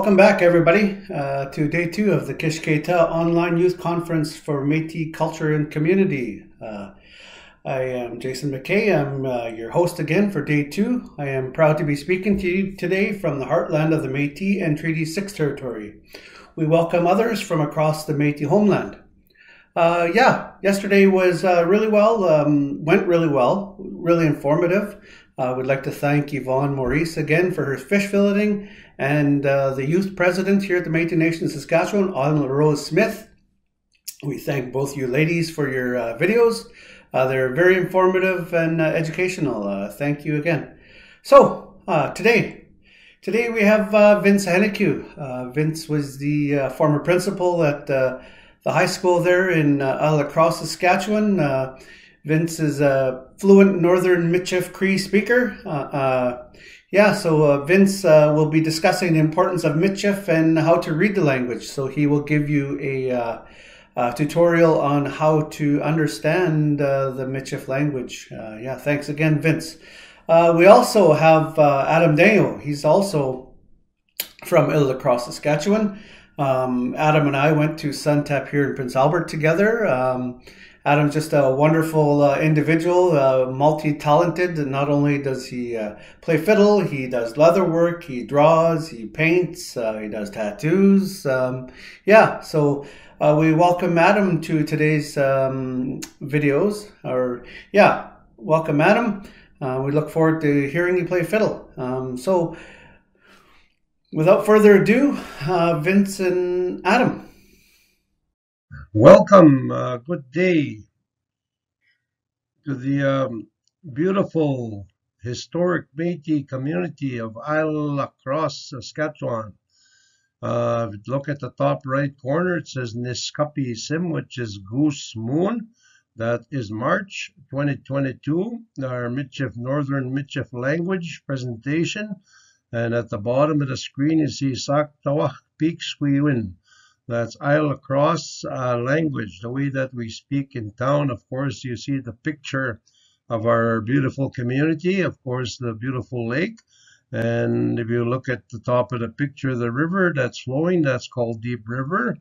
Welcome back, everybody, to day two of the Kishkayhta Online Youth Conference for Métis Culture and Community. I am Jason McKay. I'm your host again for day two. I am proud to be speaking to you today from the heartland of the Métis and Treaty 6 territory. We welcome others from across the Métis homeland. Yesterday was went really well, really informative. We'd like to thank Yvonne Maurice again for her fish filleting, and the youth president here at the Métis Nation of Saskatchewan, Anna Rose Smith. We thank both you ladies for your videos. They're very informative and educational. Thank you again. So today we have Vince Henneque. Vince was the former principal at the high school there in La Crosse, Saskatchewan. Vince is a fluent Northern Michif Cree speaker. So Vince will be discussing the importance of Michif and how to read the language. So he will give you a tutorial on how to understand the Michif language. Thanks again, Vince. We also have Adam Denu. He's also from La Crosse, Saskatchewan. Adam and I went to Suntap here in Prince Albert together. Adam's just a wonderful individual, multi-talented. Not only does he play fiddle, he does leather work, he draws, he paints, he does tattoos. So we welcome Adam to today's videos. Welcome, Adam. We look forward to hearing you play fiddle. So without further ado, Vince and Adam. Welcome, good day to the beautiful historic Métis community of Isle La Crosse, Saskatchewan. If you look at the top right corner, it says Niskapi Sim, which is Goose Moon. That is March 2022, our Northern Michif language presentation. And at the bottom of the screen, you see Saktawak Peaks We Win. That's Isle La Crosse language, the way that we speak in town. Of course, you see the picture of our beautiful community, of course, the beautiful lake. And if you look at the top of the picture, the river that's flowing, that's called Deep River.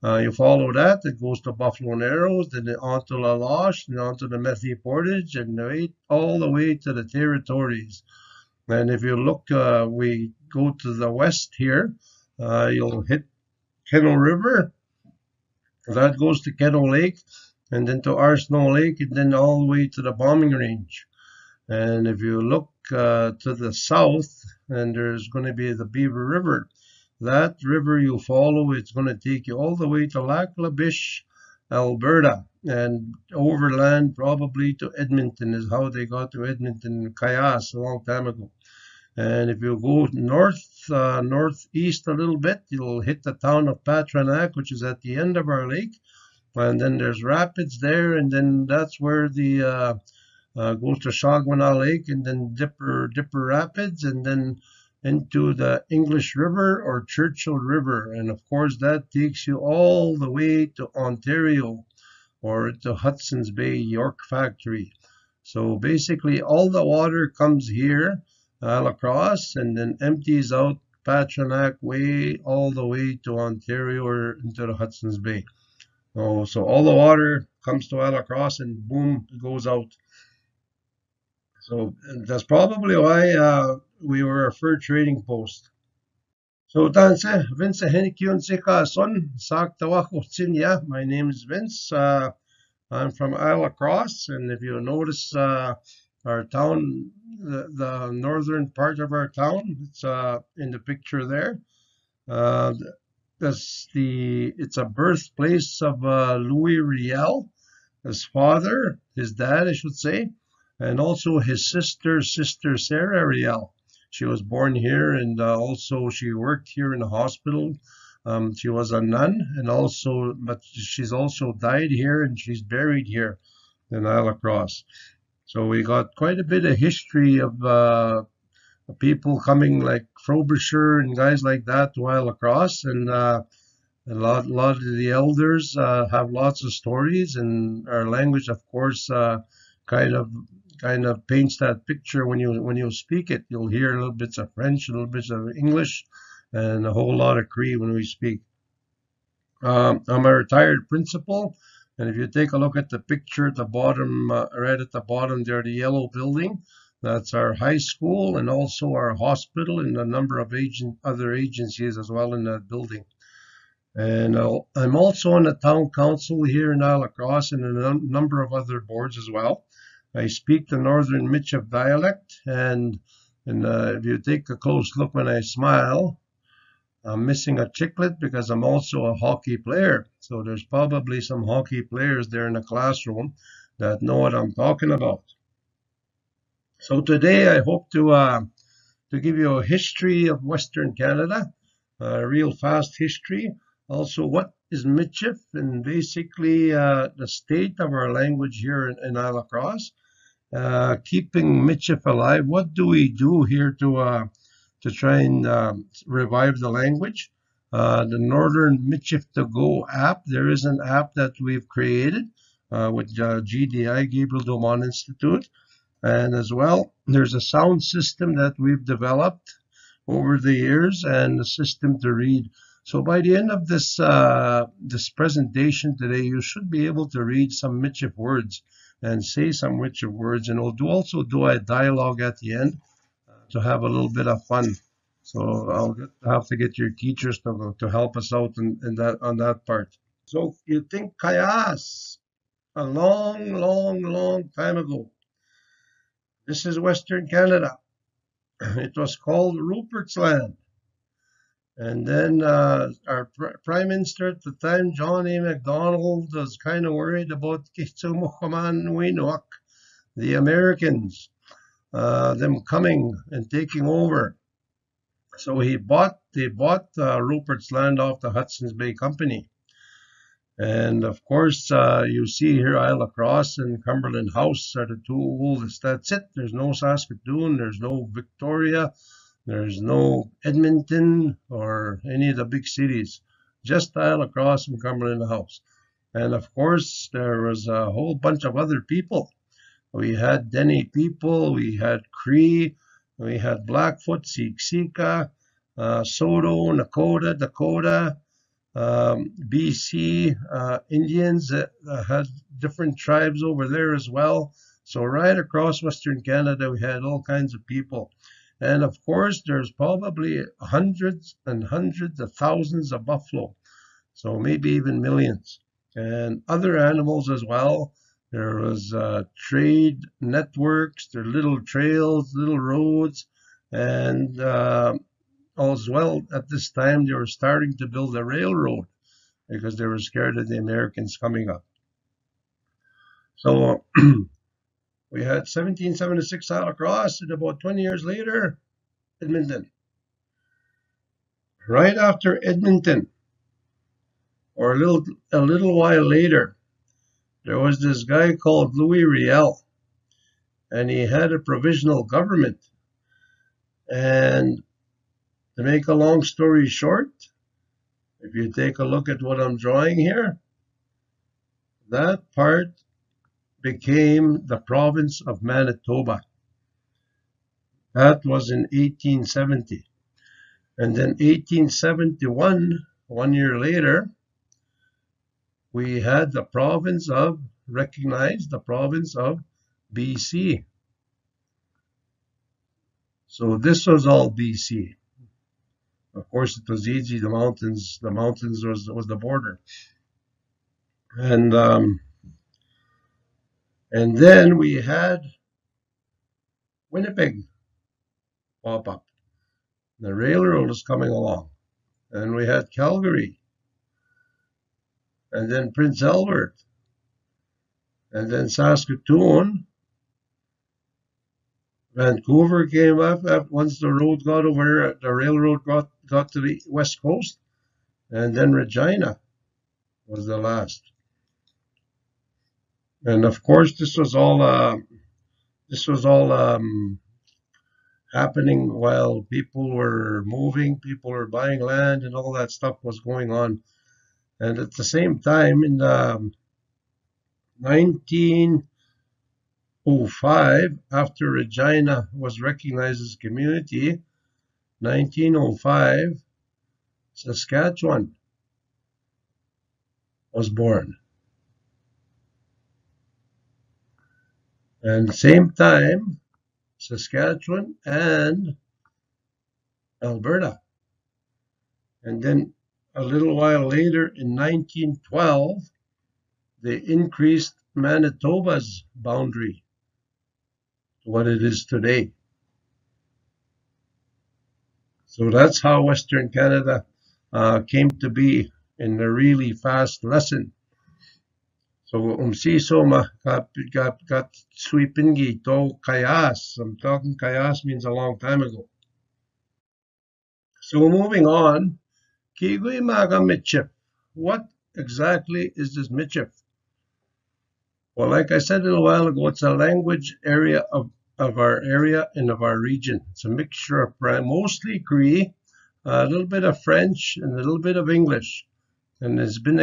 You follow that, it goes to Buffalo Narrows, then onto La Loche, then onto the Métis Portage, and all the way to the territories. And if you look, we go to the west here, you'll hit Kennel River, that goes to Kennel Lake, and then to Arsenault Lake, and then all the way to the bombing range. And if you look to the south, and there's going to be the Beaver River. That river you follow, it's going to take you all the way to Lac La Biche, Alberta, and overland probably to Edmonton is how they got to Edmonton, Cayas a long time ago. And if you go northeast a little bit, you'll hit the town of Patronac, which is at the end of our lake. And then there's rapids there, and then that's where the goes to Shagwana Lake, and then Dipper Rapids, and then into the English River or Churchill River. And of course, that takes you all the way to Ontario or to Hudson's Bay, York Factory. So basically, all the water comes here, La Crosse, and then empties out Patronac Way all the way to Ontario or into the Hudson's Bay. So all the water comes to La Crosse and boom, it goes out. So that's probably why we were a fur trading post. So Vince Henneque son Saktawak. My name is Vince. I'm from Isle La Crosse, and if you notice our town, the northern part of our town, it's in the picture there. It's a birthplace of Louis Riel, his father, his dad, I should say, and also his sister Sarah Riel. She was born here, and also she worked here in the hospital. She was a nun, but she's also died here, and she's buried here in Isle La Crosse. So we got quite a bit of history of people coming like Frobisher and guys like that to Isle La Crosse, and a lot of the elders have lots of stories, and our language, of course, kind of paints that picture when you speak it. You'll hear little bits of French, little bits of English, and a whole lot of Cree when we speak. I'm a retired principal, and if you take a look at the picture at the bottom, right at the bottom there, the yellow building, that's our high school and also our hospital and a number of other agencies as well in that building. And I'm also on the town council here in Isle Cross and a number of other boards as well. I speak the Northern Michif dialect, and if you take a close look when I smile, I'm missing a chiclet because I'm also a hockey player. So there's probably some hockey players there in the classroom that know what I'm talking about. So today I hope to give you a history of Western Canada, a real fast history. Also, what is Michif, and basically the state of our language here in Isle Cross. Keeping Michif alive. What do we do here to try and revive the language? The Northern Michif to Go app. There is an app that we've created with GDI, Gabriel Dumont Institute. And as well, there's a sound system that we've developed over the years and a system to read. So by the end of this presentation today, you should be able to read some Michif words and say some Michif words. And we'll also do a dialogue at the end to have a little bit of fun. So I'll have to get your teachers to help us out on that part. So you think Kayas, a long time ago. This is Western Canada. It was called Rupert's Land. And then our Prime Minister at the time, John A. Macdonald, was kind of worried about the Americans, them coming and taking over. So they bought Rupert's Land off the Hudson's Bay Company. And of course, you see here Isle Cross and Cumberland House are the two oldest. That's it. There's no Saskatoon, there's no Victoria, there's no Edmonton or any of the big cities. Just Isle Cross and Cumberland House. And of course, there was a whole bunch of other people. We had Denu people, we had Cree, we had Blackfoot, Siksika, Saulteaux, Dakota, BC Indians had different tribes over there as well. So right across Western Canada, we had all kinds of people. And of course, there's probably hundreds and hundreds of thousands of buffalo. So maybe even millions. And other animals as well. There was trade networks, there were little trails, little roads, and as well, at this time, they were starting to build a railroad because they were scared of the Americans coming up. So we had 1776 Isle Cross, and about 20 years later, Edmonton. Right after Edmonton, or a little while later, there was this guy called Louis Riel, and he had a provisional government. And to make a long story short, if you take a look at what I'm drawing here, that part became the province of Manitoba. That was in 1870. And then 1871, 1 year later, we had recognized the province of BC. So this was all BC. Of course, it was easy. The mountains was the border, and then we had Winnipeg pop up. The railroad was coming along, and we had Calgary, and then Prince Albert, and then Saskatoon. Vancouver came up once the road got over, the railroad got to the west coast, and then Regina was the last. And of course, this was all happening while people were moving, people were buying land, and all that stuff was going on. And at the same time, in 1905, after Regina was recognized as a community, 1905, Saskatchewan was born. And same time, Saskatchewan and Alberta. And then a little while later, in 1912, they increased Manitoba's boundary to what it is today. So that's how Western Canada came to be in a really fast lesson. So umsiso got sweepingi to kayas. I'm talking kayas means a long time ago. So moving on, Kiwi Maga Mitchif. What exactly is this Mitchif? Well, like I said a little while ago, it's a language area of our area and of our region. It's a mixture of mostly Cree, a little bit of French, and a little bit of English. And it's been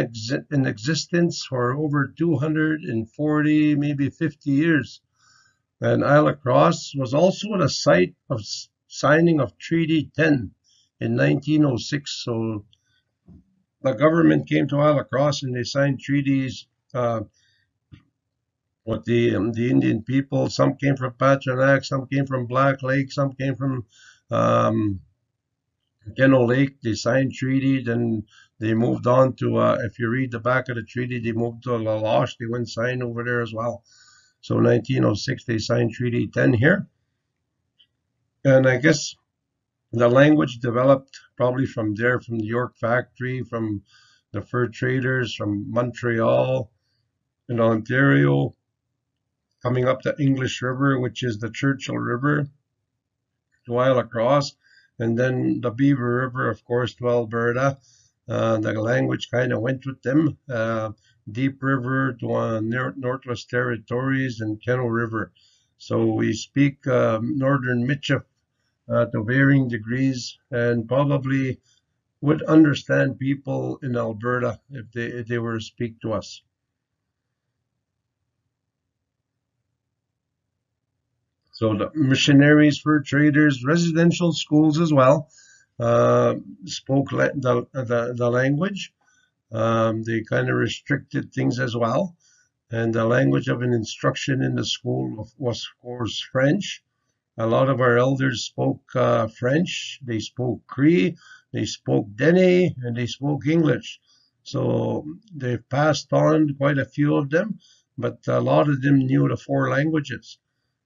in existence for over 240, maybe 50 years. And Isle of Cross was also the site of signing of Treaty 10 in 1906. So the government came to Isle of Cross and they signed treaties with the Indian people. Some came from Patronac, some came from Black Lake, some came from Denu Lake. They signed treaty, then they moved on to, if you read the back of the treaty, they moved to La Loche. They went sign over there as well. So 1906, they signed Treaty 10 here. And I guess the language developed probably from there, from the York factory, from the fur traders, from Montreal in Ontario, coming up the English River, which is the Churchill River, to Isle Cross, and then the Beaver River, of course, to Alberta. The language kind of went with them. Deep River to Northwest Territories and Kennel River. So we speak Northern Michif to varying degrees, and probably would understand people in Alberta if they were to speak to us. So the missionaries, fur traders, residential schools as well spoke the language. They kind of restricted things as well. And the language of an instruction in the school was, of course, French. A lot of our elders spoke French. They spoke Cree, they spoke Dene, and they spoke English. So they've passed on quite a few of them, but a lot of them knew the 4 languages.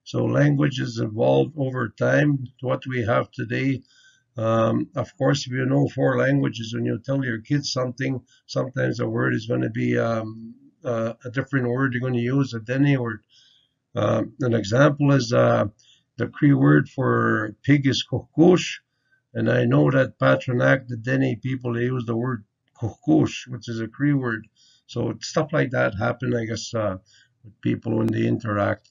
So languages evolved over time to what we have today. Of course, if you know 4 languages, when you tell your kids something, sometimes a word is going to be a different word you're going to use, a Dene word. An example is the Cree word for pig is kukush, and I know that Patronac, the Dene people, they use the word kukush, which is a Cree word. So stuff like that happen, I guess, with people when they interact.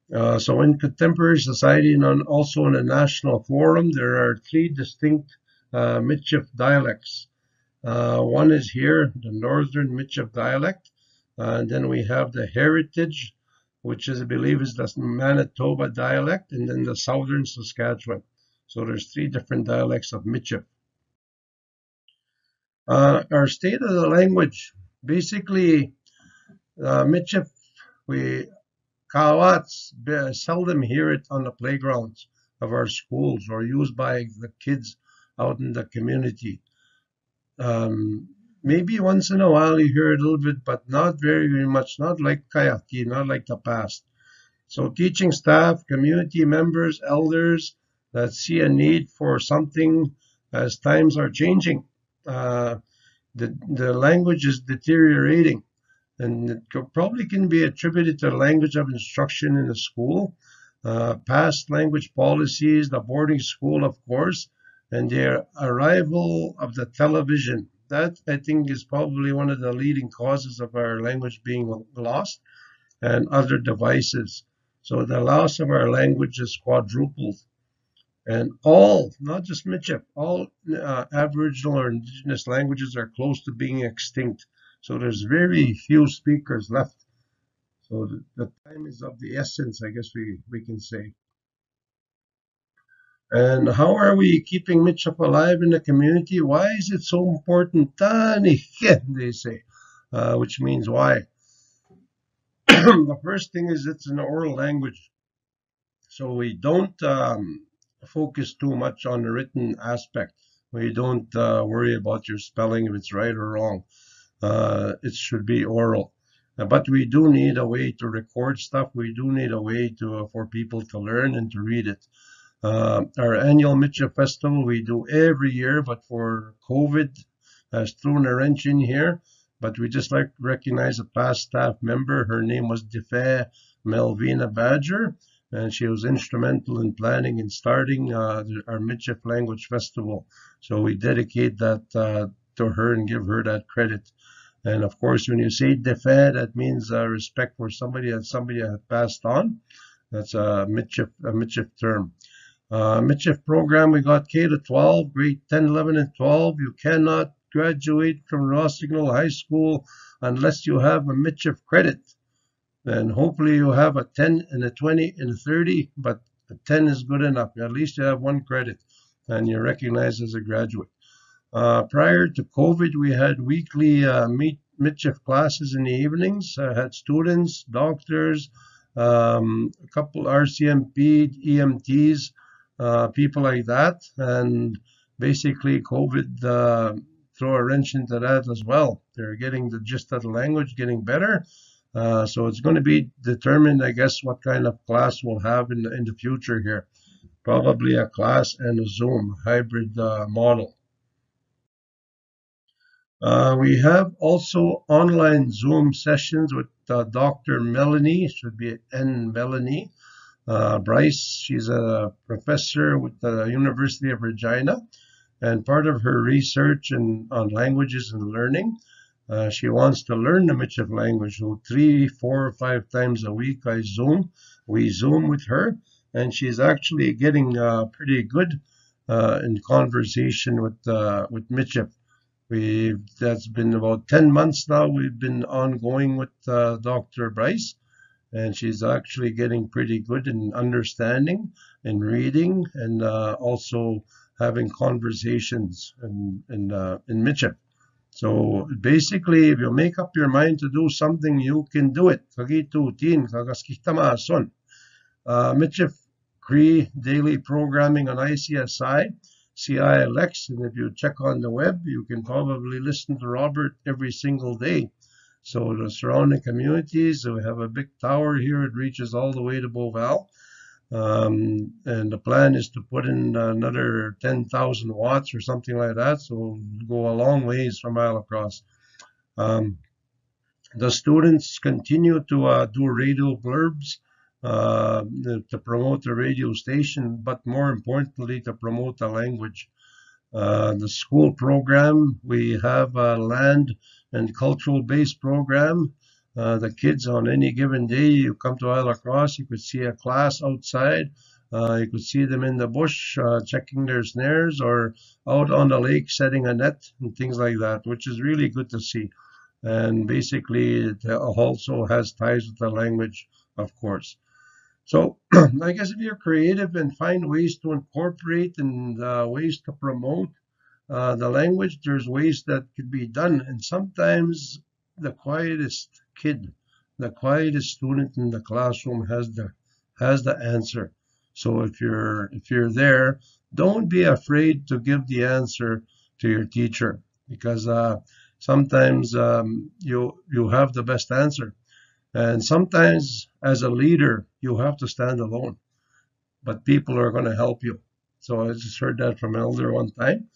So in contemporary society and also in a national forum, there are 3 distinct Michif dialects. One is here, the Northern Michif dialect, and then we have the Heritage, which is, I believe, is the Manitoba dialect, and then the Southern Saskatchewan. So there's 3 different dialects of Michif. Our state of the language, basically, Michif, we Kawats seldom hear it on the playgrounds of our schools or used by the kids out in the community. Maybe once in a while you hear it a little bit, but not very, very much, not like Kayati, not like the past. So teaching staff, community members, elders that see a need for something as times are changing. The language is deteriorating. And it probably can be attributed to the language of instruction in the school, past language policies, the boarding school, of course, and the arrival of the television. That, I think, is probably one of the leading causes of our language being lost, and other devices. So the loss of our language is quadrupled. And all, not just Michif, all Aboriginal or Indigenous languages are close to being extinct. So there's very few speakers left. So the time is of the essence, I guess we can say. And how are we keeping Mitchell alive in the community? Why is it so important? Tani, they say, which means why. The first thing is it's an oral language, so we don't focus too much on the written aspect. We don't worry about your spelling if it's right or wrong. It should be oral. But we do need a way to record stuff. We do need a way to for people to learn and to read it. Our annual Mitcha Festival we do every year, but for COVID has thrown a wrench in here. But we just like to recognize a past staff member. Her name was Defe Melvina Badger, and she was instrumental in planning and starting our Mitchif Language Festival. So we dedicate that to her and give her that credit. And of course, when you say Defe, that means respect for somebody that had passed on. That's a Mitchif term. Mitchif program, we got K to 12, grade 10, 11, and 12. You cannot graduate from Rossignol High School unless you have a Mitchif credit. Then hopefully you have a 10 and a 20 and a 30, but a 10 is good enough. At least you have one credit and you're recognized as a graduate. Prior to COVID, we had weekly Mitchif classes in the evenings. Had students, doctors, a couple RCMP, EMTs, people like that. And basically COVID throw a wrench into that as well. They're getting the gist of the language, getting better. So it's going to be determined, I guess, what kind of class we'll have in the future here. Probably a class and a Zoom hybrid model. We have also online Zoom sessions with Dr. Melanie, should be N. Melanie Bryce. She's a professor with the University of Regina, and part of her research on languages and learning, she wants to learn the Michif language. So 3, 4, 5 times a week we Zoom with her, and she's actually getting pretty good in conversation with Michif. That's been about 10 months now. We've been ongoing with Dr. Bryce, and she's actually getting pretty good in understanding and reading, and also having conversations in Michif. So basically, if you make up your mind to do something, you can do it. Michif Cree daily programming on ICSI. CILX, and if you check on the web, you can probably listen to Robert every single day. So the surrounding communities, we have a big tower here, it reaches all the way to Beauval. And the plan is to put in another 10,000 watts or something like that, so we'll go a long ways from Isle Across. The students continue to do radio blurbs to promote the radio station, but more importantly, to promote the language. The school program, we have a land and cultural-based program. The kids on any given day, you come to Isle Across, you could see a class outside. You could see them in the bush checking their snares, or out on the lake setting a net and things like that, which is really good to see. And basically, it also has ties with the language, of course. So I guess if you're creative and find ways to incorporate and ways to promote the language, there's ways that could be done. And sometimes the quietest kid, the quietest student in the classroom has the answer. So if you're there, don't be afraid to give the answer to your teacher, because sometimes you have the best answer. And sometimes, as a leader, you have to stand alone, but people are going to help you. So I just heard that from Elder one time.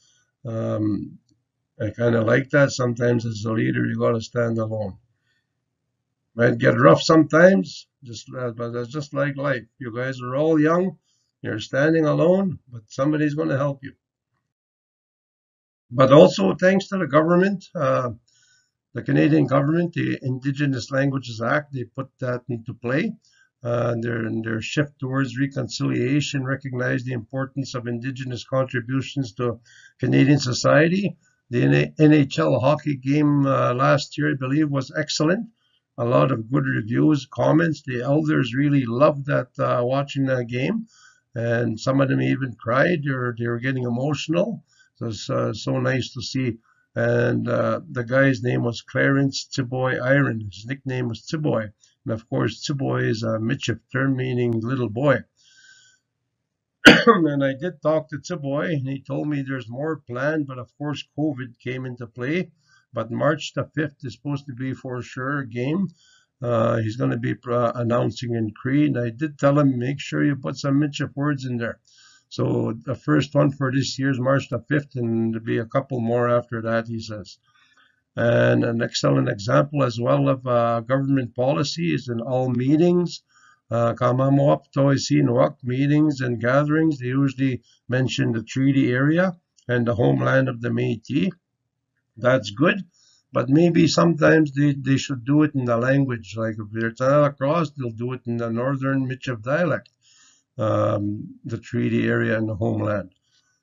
I kind of like that. Sometimes, as a leader, you got to stand alone. Might get rough sometimes, but that's just like life. You guys are all young. You're standing alone, but somebody's going to help you. But also, thanks to the government, the Canadian government, the Indigenous Languages Act, they put that into play. Their shift towards reconciliation recognized the importance of Indigenous contributions to Canadian society. The NHL hockey game last year, I believe, was excellent. A lot of good reviews, comments. The elders really loved that watching that game. and some of them even cried. They were getting emotional. So it's so nice to see. And the guy's name was Clarence Tiboy Iron. His nickname was Tiboy. And of course, Tiboy is a Michif term meaning little boy. And I did talk to Tiboy, and he told me there's more planned, but of course, COVID came into play. But March the 5th is supposed to be for sure a game. He's going to be announcing in Cree, and I did tell him, make sure you put some Michif words in there. So the first one for this year is March the 5th, and there'll be a couple more after that, he says. And an excellent example as well of government policy is in all meetings. Meetings and gatherings, they usually mention the treaty area and the homeland of the Métis. That's good, but maybe sometimes they should do it in the language. Like if they're across, they'll do it in the Northern Michif dialect, the treaty area and the homeland.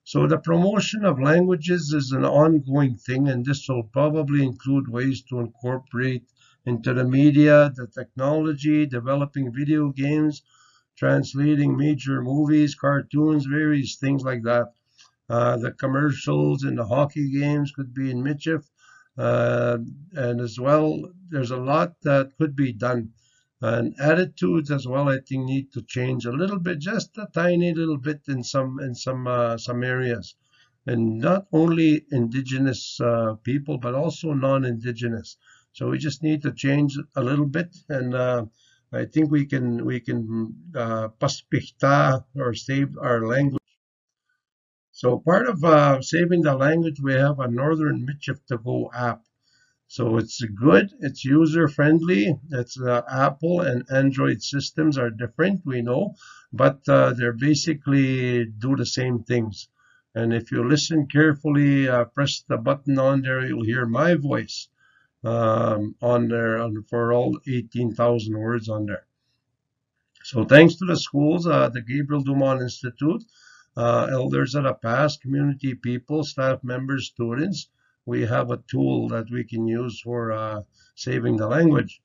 So the promotion of languages is an ongoing thing, and this will probably include ways to incorporate into the media, the technology, developing video games, translating major movies, cartoons, various things like that. The commercials in the hockey games could be in Michif, and as well, there's a lot that could be done. And attitudes as well, I think, need to change a little bit, just a tiny little bit in some areas, and not only Indigenous people, but also non-Indigenous. So we just need to change a little bit, and I think we can paspihta or save our language. So part of saving the language, we have a Northern Michif to Go app. So it's good, it's user friendly. It's Apple and Android systems are different, we know, but they're basically do the same things. And if you listen carefully, press the button on there, you'll hear my voice on there for all 18,000 words on there. So thanks to the schools, the Gabriel Dumont Institute, elders of the past, community people, staff members, students, we have a tool that we can use for saving the language.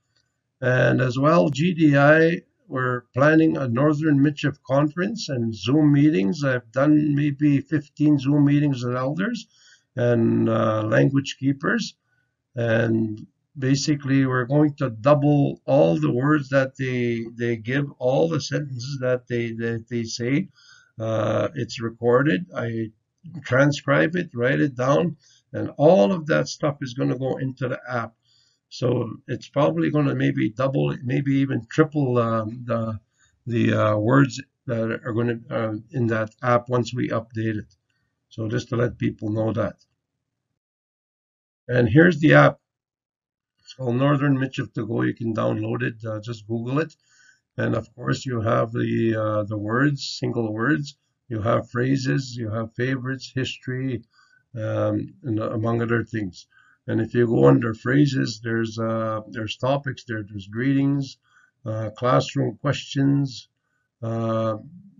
And as well, GDI, we're planning a Northern Michif conference and Zoom meetings. I've done maybe 15 Zoom meetings with elders and language keepers. And basically, we're going to double all the words that they give, all the sentences that they say. It's recorded. I transcribe it, write it down, and all of that stuff is going to go into the app. So it's probably going to maybe double, maybe even triple the words that are going to in that app once we update it. So just to let people know that. And here's the app. It's called Northern Michif to Go. You can download it. Just Google it. And of course, you have the words, single words. You have phrases. You have favorites, history, and among other things. And if you go under phrases, there's topics there. There's greetings, classroom questions.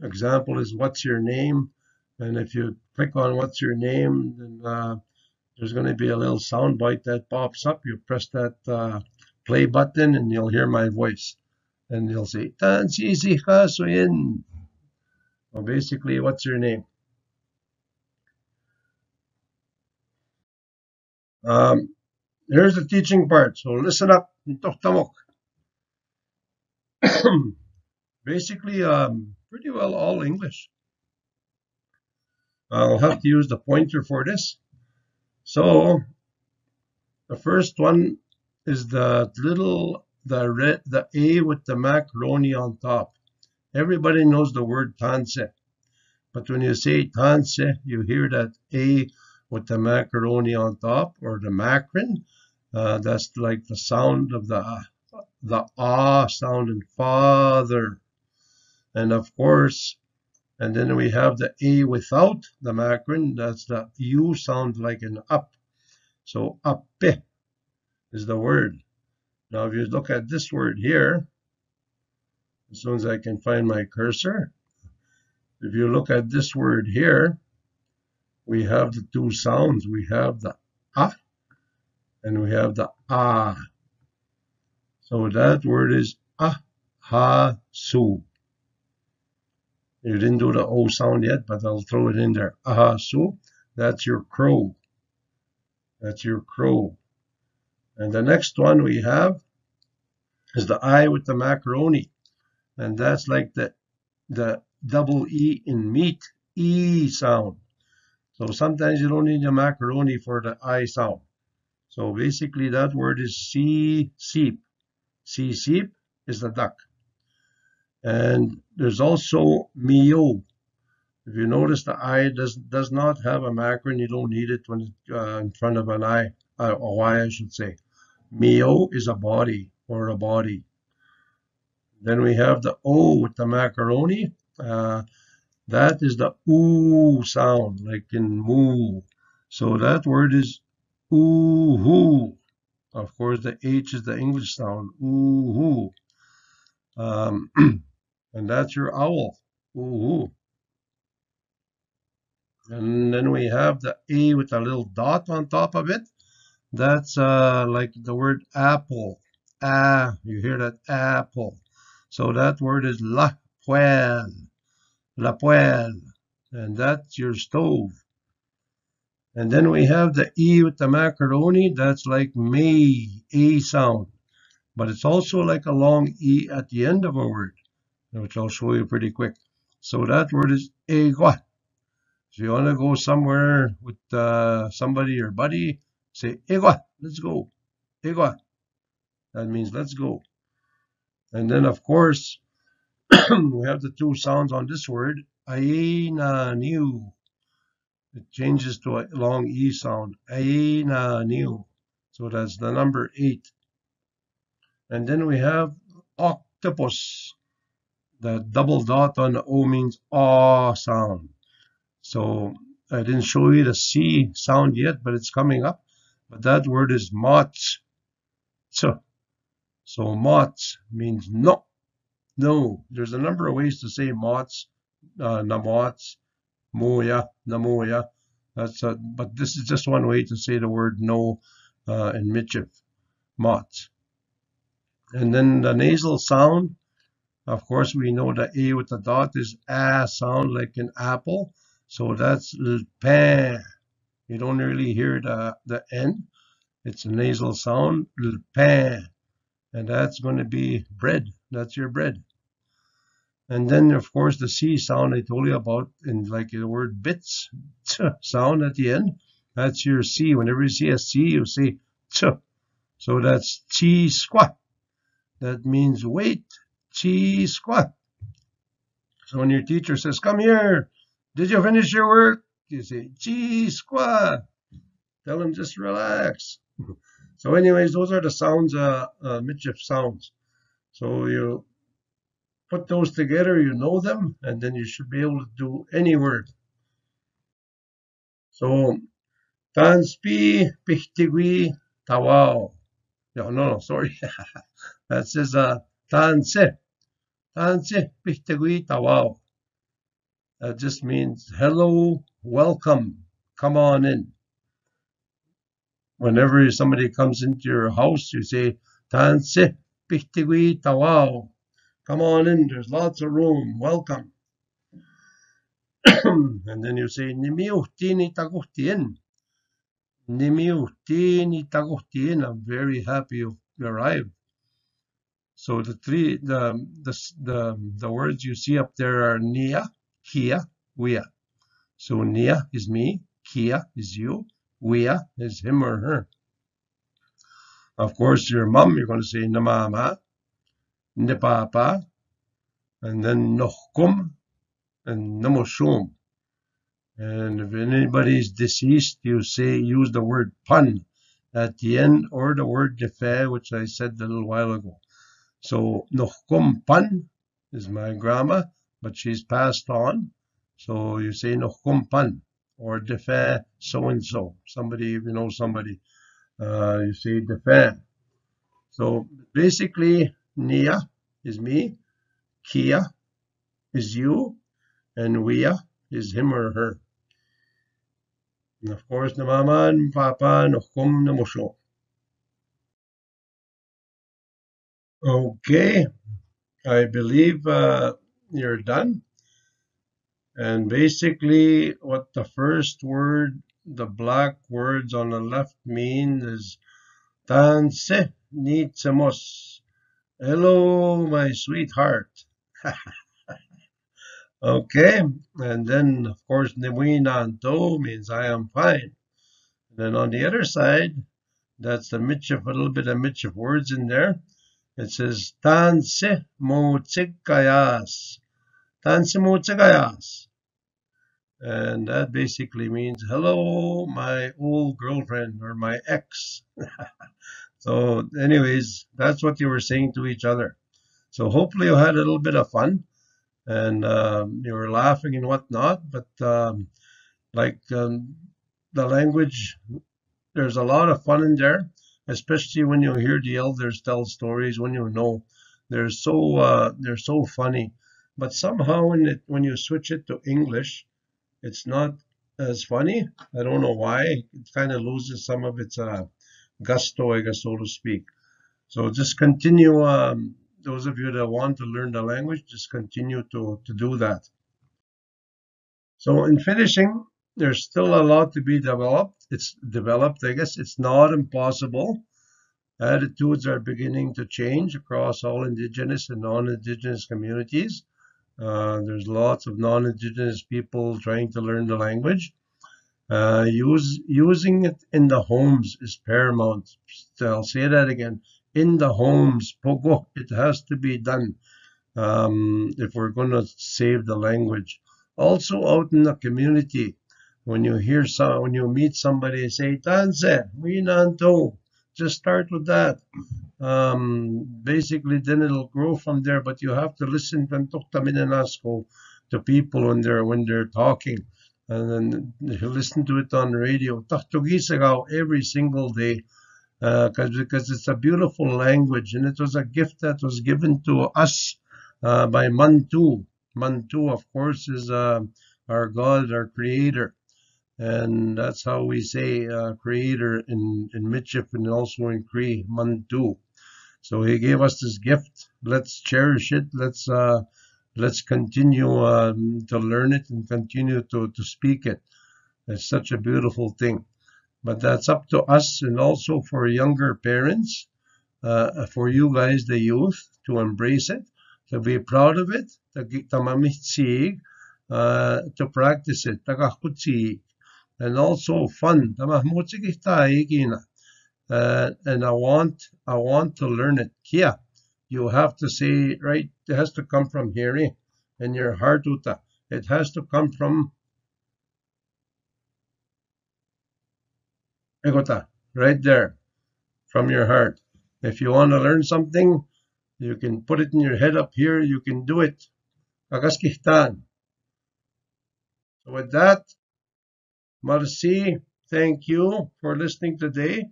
Example is what's your name? And if you click on what's your name, then there's going to be a little sound bite that pops up. You press that play button, and you'll hear my voice. And you'll say, Tan Sisi Ka Suyin. Well, basically, what's your name? Here's the teaching part. So listen up. Basically, pretty well all English. I'll have to use the pointer for this. So the first one is the A with the macaroni on top. Everybody knows the word tanse, but when you say tanse, you hear that A with the macaroni on top, or the macron. That's like the sound of the ah sound in father. And of course, and then we have the A without the macron. That's the U sound like an up. So appe is the word. Now, if you look at this word here, as soon as I can find my cursor, if you look at this word here, we have the two sounds. We have the ah and we have the ah. So that word is ah ha su. You didn't do the O sound yet, but I'll throw it in there. Ahasu, that's your crow. That's your crow. And the next one we have is the I with the macaroni. And that's like the double E in meat, E sound. So sometimes you don't need the macaroni for the I sound. So basically that word is seep. Seep is the duck. And there's also mio. If you notice the I does not have a macaron, you don't need it when it's in front of an I, or Y I should say. Mio is a body or a body. Then we have the O with the macaroni. That is the oo sound, like in moo. So that word is ooh-hoo. Of course, the H is the English sound, ooh-hoo. And that's your owl, ooh-hoo. And then we have the A with a little dot on top of it. That's like the word apple. Ah, you hear that apple. So that word is la poêle, la poêle. And that's your stove. And then we have the E with the macaroni. That's like may, A sound. But it's also like a long E at the end of a word, which I'll show you pretty quick. So that word is egua. If you want to go somewhere with somebody or buddy, say egua, let's go. Egua. That means let's go. And then, of course, we have the two sounds on this word. Aina niu. It changes to a long E sound. Aina niu. So that's the number 8. And then we have octopus. The double dot on the O means aw sound. So I didn't show you the C sound yet, but it's coming up. But that word is mots. So mots means no. No. There's a number of ways to say mots, namots, moya, namoya. But this is just one way to say the word no in Michif, mots. And then the nasal sound, of course, we know the A with the dot is a sound like an apple. So that's pain. You don't really hear the N. It's a nasal sound, pain. And that's going to be bread. That's your bread. And then, of course, the C sound I told you about in like the word bits sound at the end. That's your C. Whenever you see a C, you say ch. So that's chi squat. That means wait. Chi squat. So when your teacher says, come here, did you finish your work? You say, chi squat. Tell them just relax. So anyways, those are the sounds, Michif sounds. So you put those together, you know them, and then you should be able to do any word. So, tanspi pihtigui tawao. No, sorry. That says tanse. Tanse pihtigui tawao. That just means hello, welcome, come on in. Whenever somebody comes into your house, you say tanse pihtigui tawao. Come on in, there's lots of room, welcome. And then you say nimiuhtini taguhtien. Nimiuhtini taguhtien. I'm very happy you arrived. So the words you see up there are nia, kia, wea. So nia is me, kia is you, wea is him or her. Of course, your mom, you're going to say namama, nipapa, and then nohkum and namoshum. And if anybody's deceased, you use the word pun at the end, or the word defe, which I said a little while ago. So nohkum pan is my grandma, but she's passed on. So you say nohkum pan, or defe so and so. Somebody, if you know somebody, you say defe. So basically, nia is me, kia is you, and wea is him or her. And of course, na mama and papa nohkum na mosho. Okay, I believe you're done. And basically, what the first word, the black words on the left mean is Tanse Nitsamos. Hello, my sweetheart. Okay, and then of course Niwinanto means I am fine. And then on the other side, that's the Michif, a little bit of Michif words in there. It says Tanse Mutsikayas. Tanse Mutsikayas. And that basically means hello, my old girlfriend or my ex. So, anyways, that's what you were saying to each other. So hopefully you had a little bit of fun and you were laughing and whatnot. But like the language, there's a lot of fun in there, especially when you hear the elders tell stories. When you know they're so funny. But somehow when you switch it to English, it's not as funny. I don't know why. It kind of loses some of its gusto, I guess, so to speak. So just continue. Those of you that want to learn the language, just continue to do that. So in finishing, there's still a lot to be developed. It's developed, I guess. It's not impossible. Attitudes are beginning to change across all Indigenous and non-Indigenous communities. There's lots of non-Indigenous people trying to learn the language. Using it in the homes is paramount. I'll say that again. In the homes, pogo, it has to be done if we're going to save the language. Also out in the community, when you meet somebody, say, Tanse, Winanto, just start with that. Basically, then it'll grow from there, but you have to listen to people when they're talking. And then you listen to it on the radio. Every single day because it's a beautiful language and it was a gift that was given to us by Mantu. Mantu, of course, is our God, our creator. And that's how we say creator in Michif and also in Cree, Mantu. So he gave us this gift. Let's cherish it. Let's continue to learn it and continue to speak it. It's such a beautiful thing. But that's up to us and also for younger parents, for you guys, the youth, to embrace it, to be proud of it, to practice it, and also fun. And I want to learn it. Kia, you have to say, right, it has to come from here in your heart, Uta. It has to come from Egota, right there, from your heart. If you want to learn something, you can put it in your head up here. You can do it. Kishkayhta. So with that, Marci, thank you for listening today.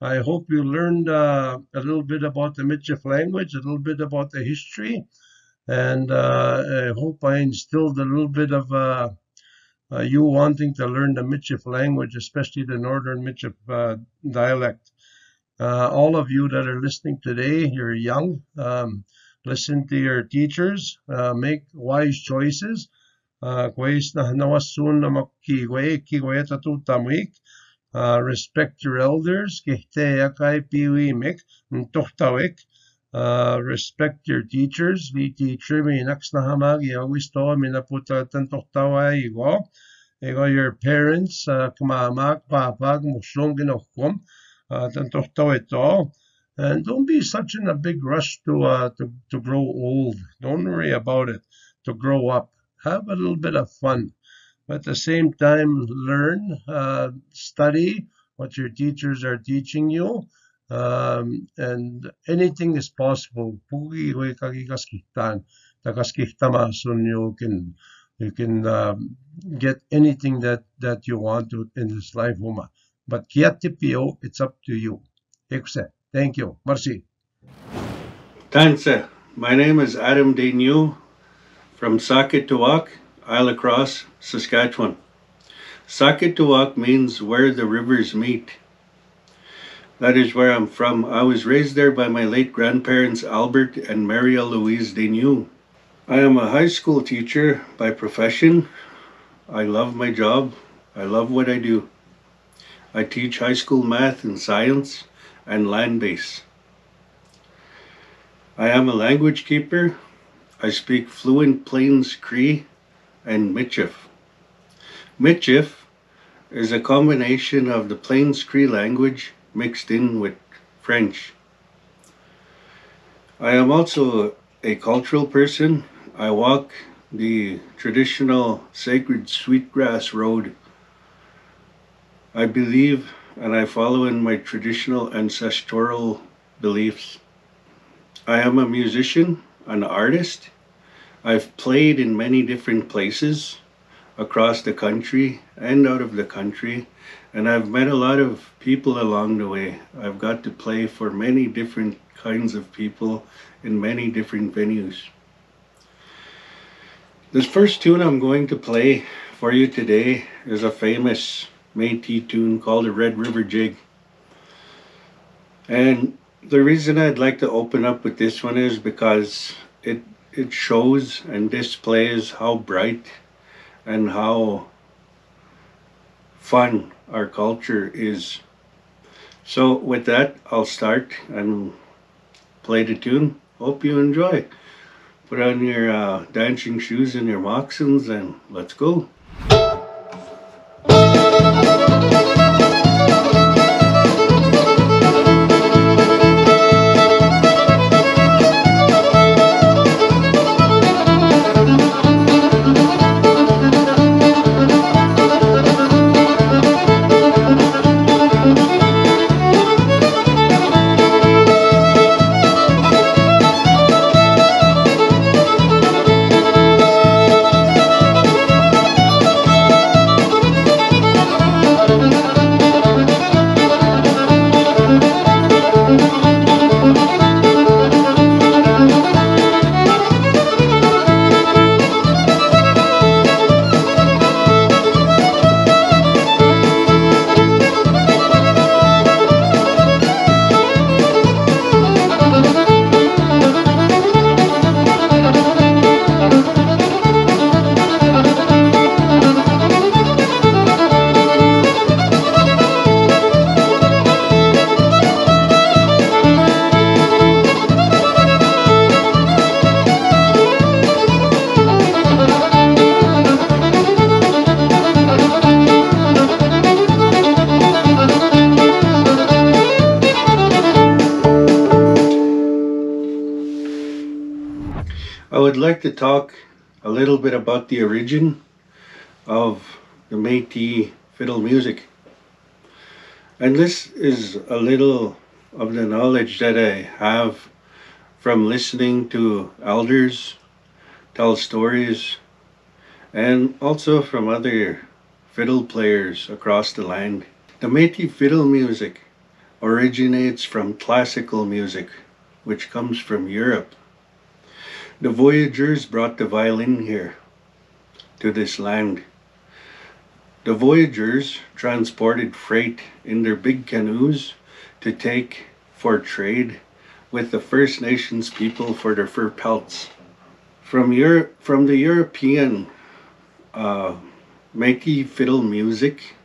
I hope you learned a little bit about the Michif language, a little bit about the history, and I hope I instilled a little bit of you wanting to learn the Michif language, especially the Northern Michif dialect. All of you that are listening today, you're young. Listen to your teachers. Make wise choices. Respect your elders. Respect your teachers. Your parents, and don't be such in a big rush to grow old. Don't worry about it. To grow up, have a little bit of fun. But at the same time, learn, study what your teachers are teaching you, and anything is possible. You can get anything that you want to in this life, Huma. But kiatipio, it's up to you. Thank you. Merci. Thanks. My name is Adam Denu from Sakituwak, Isle of Cross, Saskatchewan. Sakituwak means where the rivers meet. That is where I'm from. I was raised there by my late grandparents Albert and Maria Louise Denu. I am a high school teacher by profession. I love my job. I love what I do. I teach high school math and science and land base. I am a language keeper. I speak fluent Plains Cree and Michif. Michif is a combination of the Plains Cree language mixed in with French. I am also a cultural person. I walk the traditional sacred sweetgrass road. I believe and I follow in my traditional ancestral beliefs. I am a musician, an artist. I've played in many different places across the country and out of the country, and I've met a lot of people along the way. I've got to play for many different kinds of people in many different venues. This first tune I'm going to play for you today is a famous Métis tune called the Red River Jig. And the reason I'd like to open up with this one is because it shows and displays how bright and how fun our culture is. So with that, I'll start and play the tune. Hope you enjoy. Put on your dancing shoes and your moccasins and let's go. I would like to talk a little bit about the origin of the Métis fiddle music. And this is a little of the knowledge that I have from listening to elders tell stories and also from other fiddle players across the land. The Métis fiddle music originates from classical music, which comes from Europe. The voyagers brought the violin here to this land. The voyagers transported freight in their big canoes to take for trade with the First Nations people for their fur pelts. From the European Métis fiddle music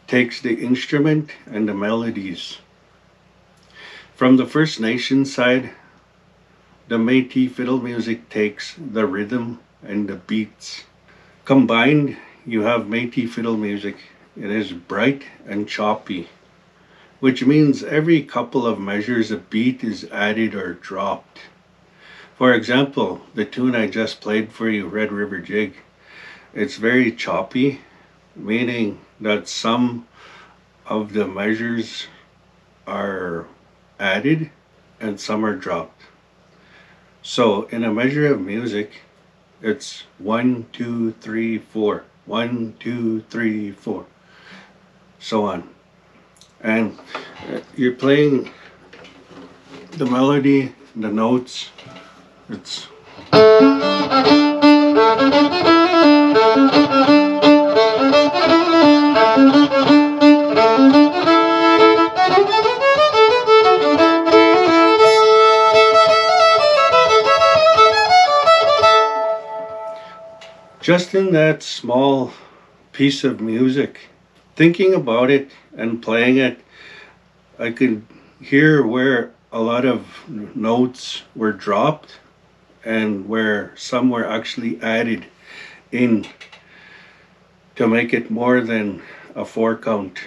takes the instrument and the melodies. From the First Nation side, the Métis fiddle music takes the rhythm and the beats. Combined, you have Métis fiddle music. It is bright and choppy, which means every couple of measures a beat is added or dropped. For example, the tune I just played for you, Red River Jig, it's very choppy, meaning that some of the measures are added and some are dropped. So in a measure of music, it's 1, 2, 3, 4, 1, 2, 3, 4, so on. And you're playing the melody, the notes. It's just in that small piece of music, thinking about it and playing it, I could hear where a lot of notes were dropped and where some were actually added in to make it more than a 4 count.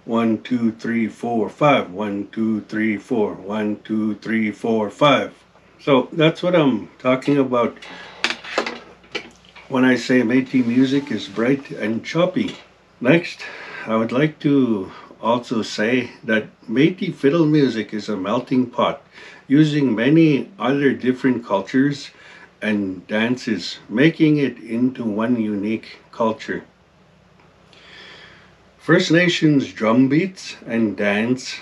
1, 2, 3, 4, 5. 1, 2, 3, 4. 1, 2, 3, 4, 5. So that's what I'm talking about when I say Métis music is bright and choppy. Next, I would like to also say that Métis fiddle music is a melting pot, using many other different cultures and dances, making it into one unique culture. First Nations drum beats and dance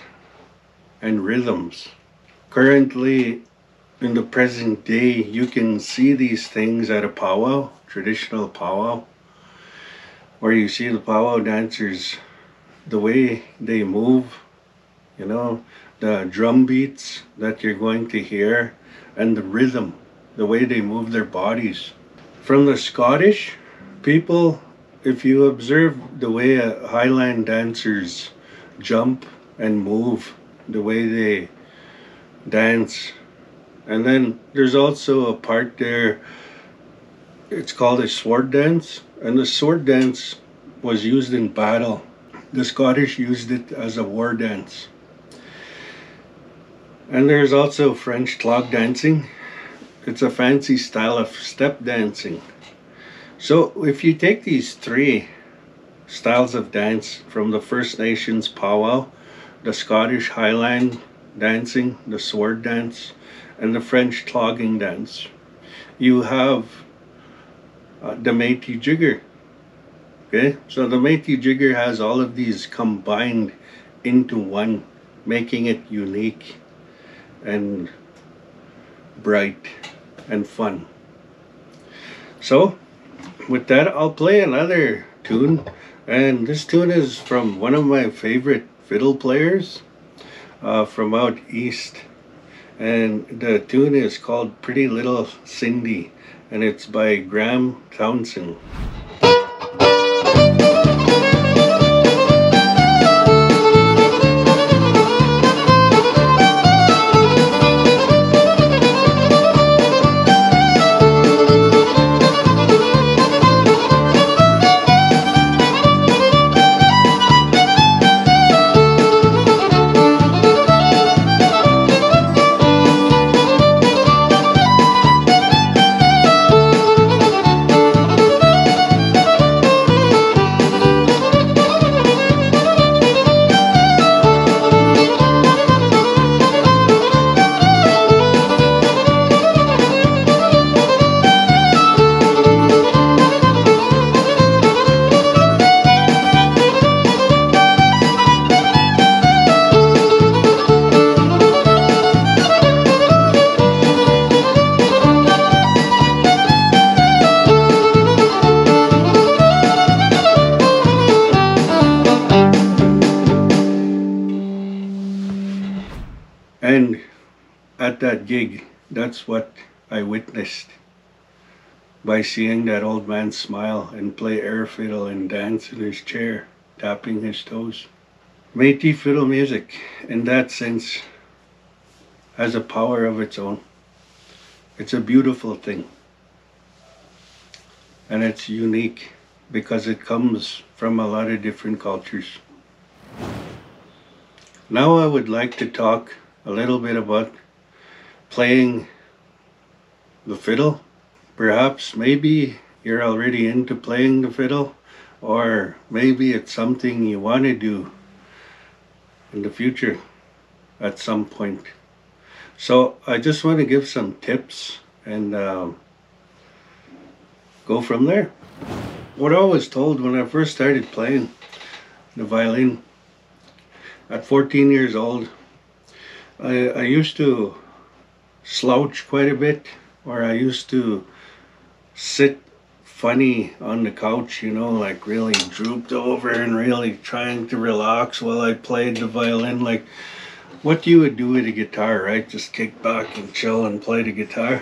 and rhythms. Currently, in the present day, you can see these things at a powwow, traditional powwow, where you see the powwow dancers, the way they move, you know, the drum beats that you're going to hear, and the rhythm, the way they move their bodies. From the Scottish people, if you observe the way Highland dancers jump and move, the way they dance, and then there's also a part there, it's called a sword dance, and the sword dance was used in battle. The Scottish used it as a war dance. And there's also French clog dancing. It's a fancy style of step dancing. So if you take these 3 styles of dance from the First Nations powwow, the Scottish Highland dancing, the sword dance, and the French clogging dance, you have the Métis jigger. Okay, so the Métis jigger has all of these combined into one, making it unique and bright and fun. So with that, I'll play another tune, and this tune is from one of my favorite fiddle players from out east, and the tune is called Pretty Little Cindy, and it's by Graham Townsend. And at that gig, that's what I witnessed by seeing that old man smile and play air fiddle and dance in his chair, tapping his toes. Métis fiddle music, in that sense, has a power of its own. It's a beautiful thing. And it's unique because it comes from a lot of different cultures. Now I would like to talk a little bit about playing the fiddle. Perhaps maybe you're already into playing the fiddle, or maybe it's something you want to do in the future at some point. So I just want to give some tips and go from there. What I was told when I first started playing the violin at 14 years old, I used to slouch quite a bit, or I used to sit funny on the couch, you know, like really drooped over and really trying to relax while I played the violin, like what you would do with a guitar, right? Just kick back and chill and play the guitar.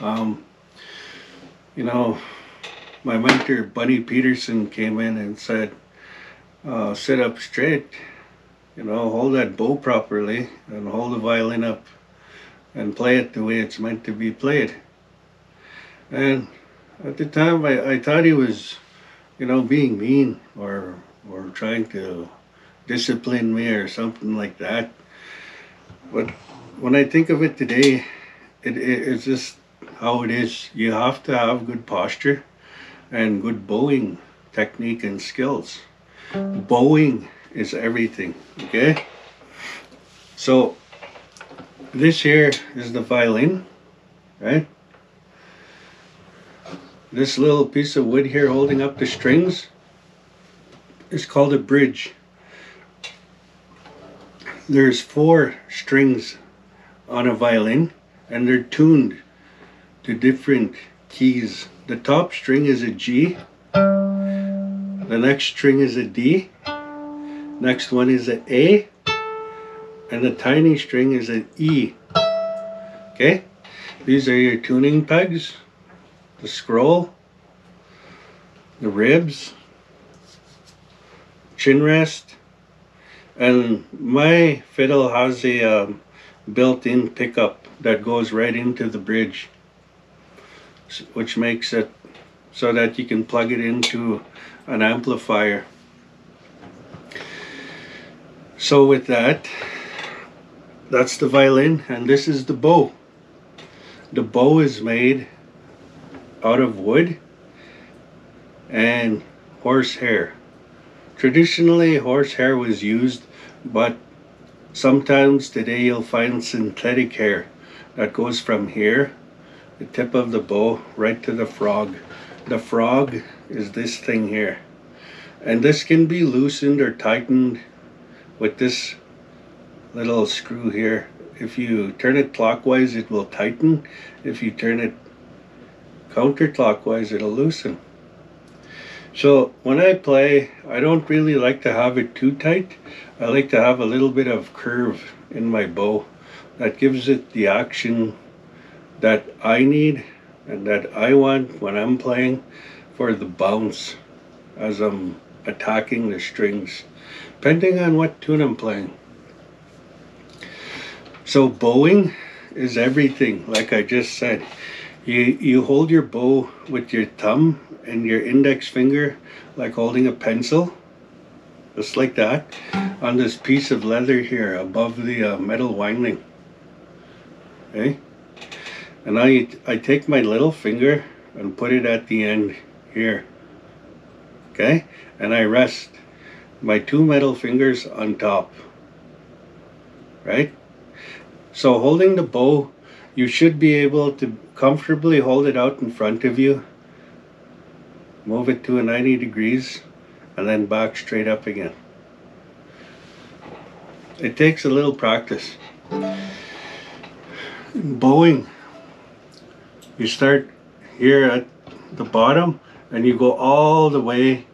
You know, my mentor, Bunny Peterson, came in and said, sit up straight, hold that bow properly and hold the violin up and play it the way it's meant to be played. And at the time, I thought he was, being mean or trying to discipline me or something like that. But when I think of it today, it's just how it is. You have to have good posture and good bowing technique and skills. Bowing is everything, okay? So this here is the violin, right? This little piece of wood here holding up the strings is called a bridge. There's 4 strings on a violin and they're tuned to different keys. The top string is a G, the next string is a D, next one is an A, and the tiny string is an E. Okay? These are your tuning pegs, the scroll, the ribs, chin rest, and my fiddle has a built-in pickup that goes right into the bridge, which makes it so that you can plug it into an amplifier. So with that, that's the violin, and this is the bow. The bow is made out of wood and horsehair. Traditionally, horsehair was used, but sometimes today you'll find synthetic hair that goes from here, the tip of the bow, right to the frog. The frog is this thing here. And this can be loosened or tightened with this little screw here. If you turn it clockwise, it will tighten. If you turn it counterclockwise, it'll loosen. So when I play, I don't really like to have it too tight. I like to have a little bit of curve in my bow that gives it the action that I need and that I want when I'm playing for the bounce as I'm attacking the strings, depending on what tune I'm playing. So bowing is everything, like I just said. You hold your bow with your thumb and your index finger like holding a pencil, just like that, on this piece of leather here above the metal winding. Okay? And I take my little finger and put it at the end here. Okay? And I rest my 2 metal fingers on top. Right? So holding the bow, you should be able to comfortably hold it out in front of you, move it to a 90 degrees, and then back straight up again. It takes a little practice. Bowing, you start here at the bottom and you go all the way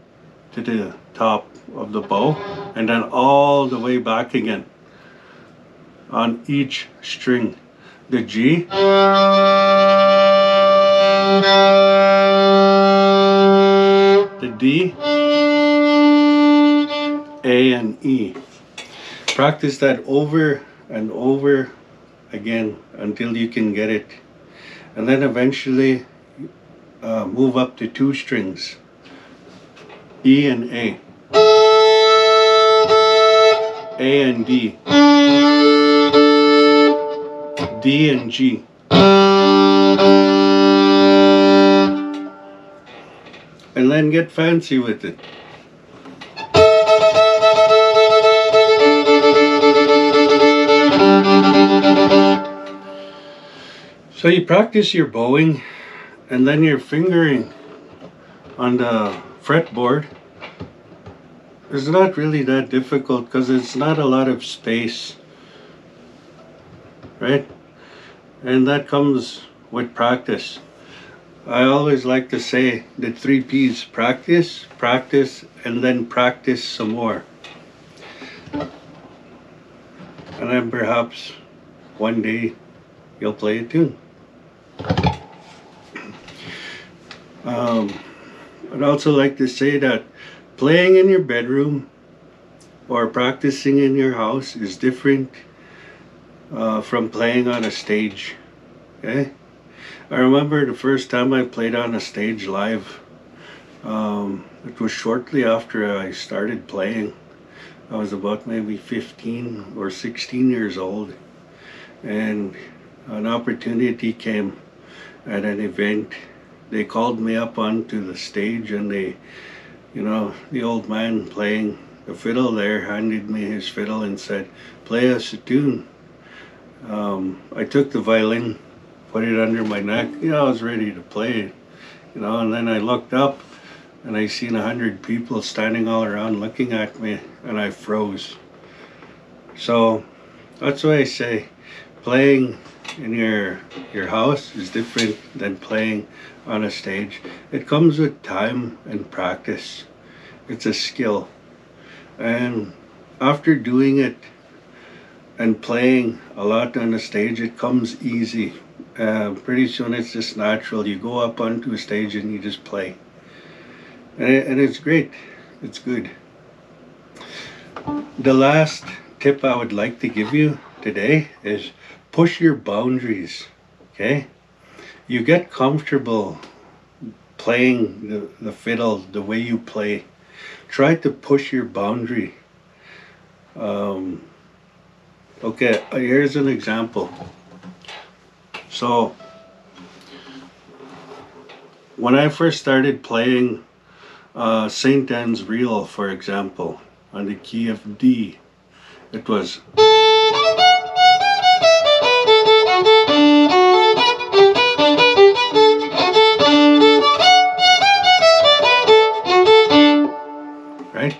to the top of the bow and then all the way back again on each string. The G, the D, A, and E. Practice that over and over again until you can get it. And then eventually move up to 2 strings, E and A and D, D and G. And then get fancy with it. So you practice your bowing and then your fingering on the fretboard is not really that difficult because it's not a lot of space, right? And that comes with practice. I always like to say the 3 P's: practice, practice, and then practice some more. And then perhaps one day you'll play a tune. I'd also like to say that playing in your bedroom or practicing in your house is different from playing on a stage. Okay? I remember the first time I played on a stage live. It was shortly after I started playing. I was about maybe 15 or 16 years old, and an opportunity came at an event. They called me up onto the stage, and the old man playing the fiddle there handed me his fiddle and said, "Play us a tune." I took the violin, put it under my neck. I was ready to play, and then I looked up and I seen 100 people standing all around looking at me, and I froze. So that's why I say playing in your house is different than playing on a stage. It comes with time and practice. It's a skill. And after doing it and playing a lot on the stage, it comes easy. Pretty soon it's just natural. You go up onto a stage and you just play. And it's great. It's good. The last tip I would like to give you today is push your boundaries. Okay? You get comfortable playing the fiddle the way you play. Try to push your boundary. Okay, here's an example. So, when I first started playing St. Anne's Reel, for example, on the key of D, it was right?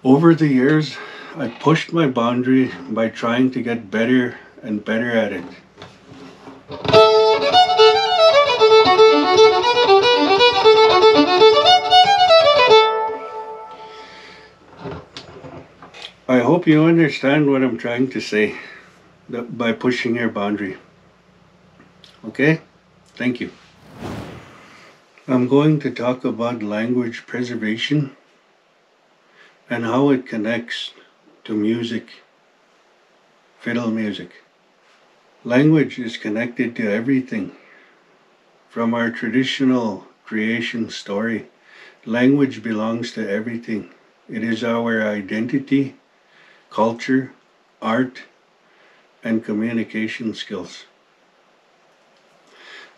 Over the years, I pushed my boundary by trying to get better and better at it. I hope you understand what I'm trying to say by pushing your boundary. Okay? Thank you. I'm going to talk about language preservation and how it connects to music, fiddle music. Language is connected to everything. From our traditional creation story, language belongs to everything. It is our identity, culture, art, and communication skills.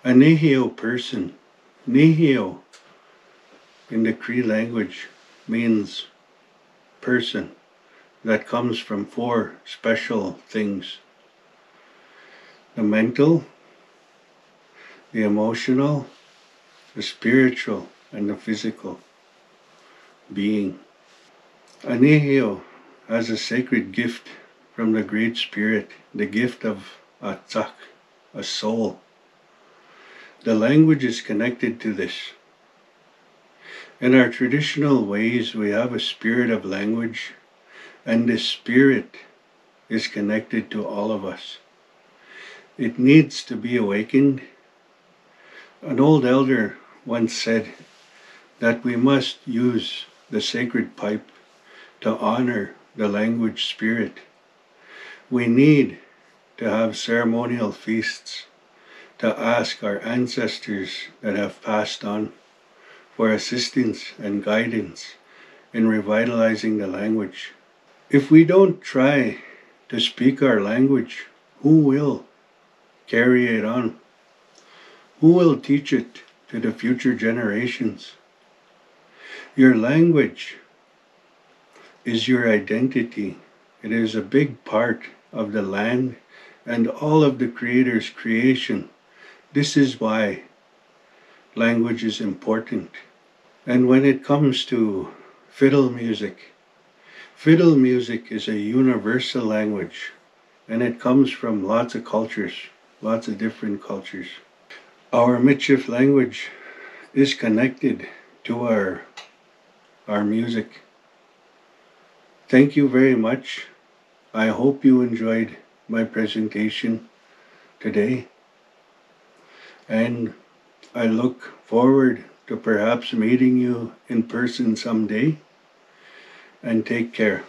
A Nihio person, Nihio in the Cree language means person that comes from 4 special things: the mental, the emotional, the spiritual, and the physical being. A Nihio has a sacred gift from the Great Spirit, the gift of Atzak, a soul. The language is connected to this. In our traditional ways, we have a spirit of language, and this spirit is connected to all of us. It needs to be awakened. An old elder once said that we must use the sacred pipe to honor the language spirit. We need to have ceremonial feasts to ask our ancestors that have passed on for assistance and guidance in revitalizing the language. If we don't try to speak our language, who will carry it on? Who will teach it to the future generations? Your language is your identity. It is a big part of the land and all of the Creator's creation. This is why language is important. And when it comes to fiddle music is a universal language, and it comes from lots of cultures, lots of different cultures. Our Michif language is connected to our music. Thank you very much. I hope you enjoyed my presentation today. And I look forward to perhaps meeting you in person someday. And take care.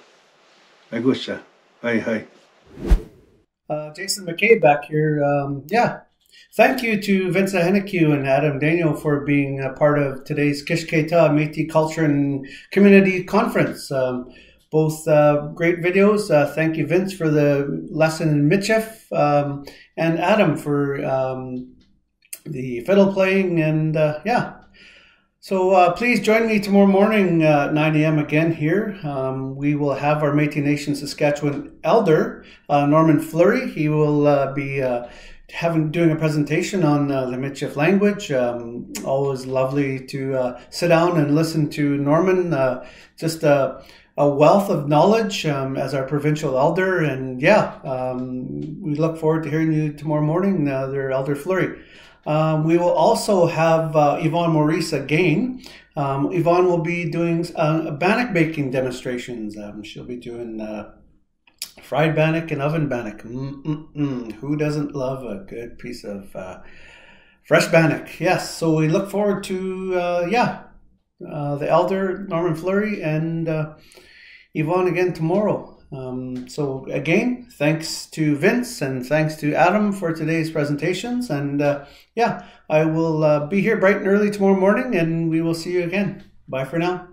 Agusa. Hi. Jason McKay back here. Yeah. Thank you to Vincent Adams and Adam Denu for being a part of today's Kishkayhta Métis Culture and Community Conference. Both great videos. Thank you, Vince, for the lesson in Michif, and Adam for the fiddle playing. And yeah. So please join me tomorrow morning at 9 a.m. again here. We will have our Métis Nation Saskatchewan elder, Norman Fleury. He will be doing a presentation on the Michif language. Always lovely to sit down and listen to Norman. Just a wealth of knowledge as our provincial elder. And yeah, we look forward to hearing you tomorrow morning, there, Elder Fleury. We will also have Yvonne Maurice again. Yvonne will be doing bannock baking demonstrations. She'll be doing fried bannock and oven bannock. Who doesn't love a good piece of fresh bannock? Yes, so we look forward to, the elder, Norman Fleury, and Yvonne again tomorrow. So again, thanks to Vince and thanks to Adam for today's presentations. And yeah, I will be here bright and early tomorrow morning, and we will see you again. Bye for now.